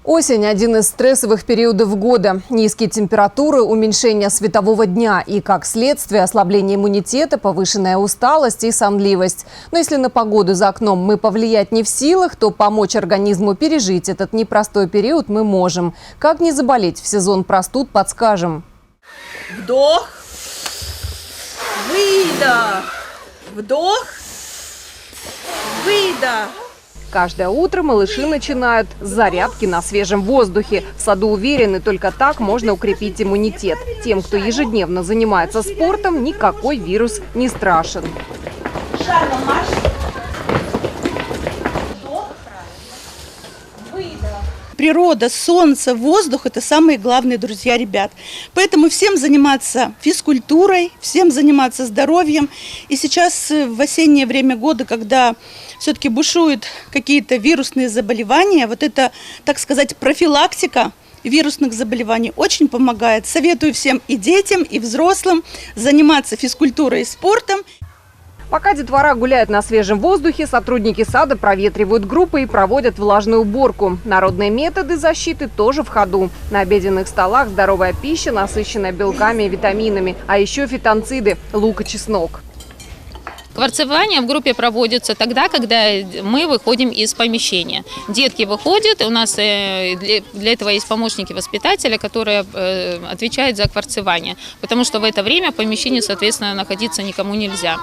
Осень – один из стрессовых периодов года. Низкие температуры, уменьшение светового дня и, как следствие, ослабление иммунитета, повышенная усталость и сонливость. Но если на погоду за окном мы повлиять не в силах, то помочь организму пережить этот непростой период мы можем. Как не заболеть в сезон простуд, подскажем. Вдох, выдох, вдох, выдох. Каждое утро малыши начинают с зарядки на свежем воздухе. В саду уверены, только так можно укрепить иммунитет. Тем, кто ежедневно занимается спортом, никакой вирус не страшен. Шагом марш. Вдох, выдох. Природа, солнце, воздух – это самые главные друзья ребят. Поэтому всем заниматься физкультурой, всем заниматься здоровьем. И сейчас в осеннее время года, когда все-таки бушуют какие-то вирусные заболевания, вот это, так сказать, профилактика вирусных заболеваний очень помогает. Советую всем и детям, и взрослым заниматься физкультурой и спортом. Пока детвора гуляет на свежем воздухе, сотрудники сада проветривают группы и проводят влажную уборку. Народные методы защиты тоже в ходу. На обеденных столах здоровая пища, насыщенная белками и витаминами, а еще фитонциды – лук и чеснок. Кварцевание в группе проводится тогда, когда мы выходим из помещения. Детки выходят, у нас для этого есть помощники воспитателя, которые отвечают за кварцевание, потому что в это время в помещении, соответственно, находиться никому нельзя.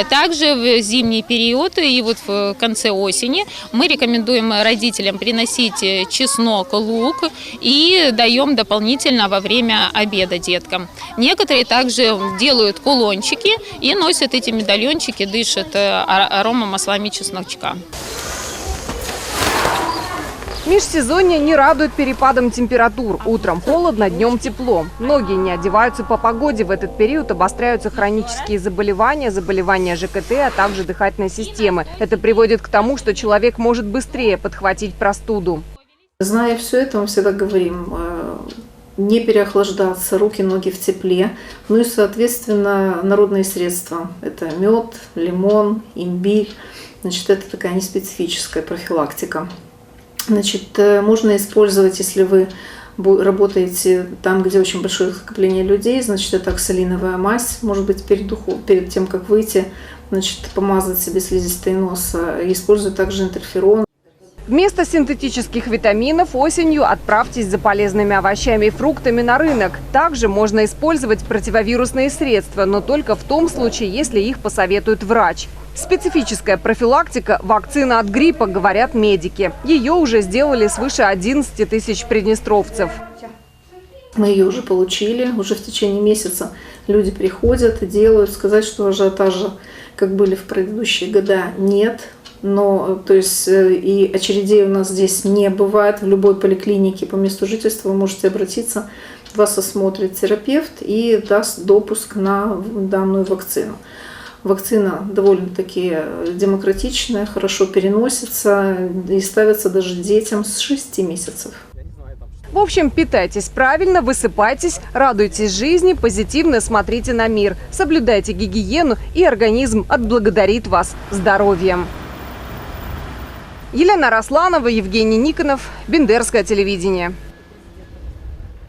Также в зимний период и вот в конце осени мы рекомендуем родителям приносить чеснок, лук и даем дополнительно во время обеда деткам. Некоторые также делают кулончики и носят эти медальончики, дышит арома маслами чесночка. Межсезонье не радует перепадом температур. Утром холодно, днем тепло. Многие не одеваются по погоде. В этот период обостряются хронические заболевания, заболевания ЖКТ, а также дыхательной системы. Это приводит к тому, что человек может быстрее подхватить простуду. Зная все это, мы всегда говорим: не переохлаждаться, руки, ноги в тепле. Ну и, соответственно, народные средства. Это мед, лимон, имбирь. Значит, это такая неспецифическая профилактика. Значит, можно использовать, если вы работаете там, где очень большое скопление людей, значит, это оксалиновая мазь. Может быть, перед тем, как выйти, значит, помазать себе слизистой носа. Использую также интерферон. Вместо синтетических витаминов осенью отправьтесь за полезными овощами и фруктами на рынок. Также можно использовать противовирусные средства, но только в том случае, если их посоветует врач. Специфическая профилактика – вакцина от гриппа, говорят медики. Ее уже сделали свыше 11 тысяч приднестровцев. Мы ее уже получили, уже в течение месяца люди приходят и делают. Сказать, что ажиотажа, как были в предыдущие года, нет. Но, то есть, и очередей у нас здесь не бывает. В любой поликлинике по месту жительства вы можете обратиться, вас осмотрит терапевт и даст допуск на данную вакцину. Вакцина довольно-таки демократичная, хорошо переносится и ставится даже детям с 6 месяцев. В общем, питайтесь правильно, высыпайтесь, радуйтесь жизни, позитивно смотрите на мир, соблюдайте гигиену, и организм отблагодарит вас здоровьем. Елена Росланова, Евгений Никонов, Бендерское телевидение.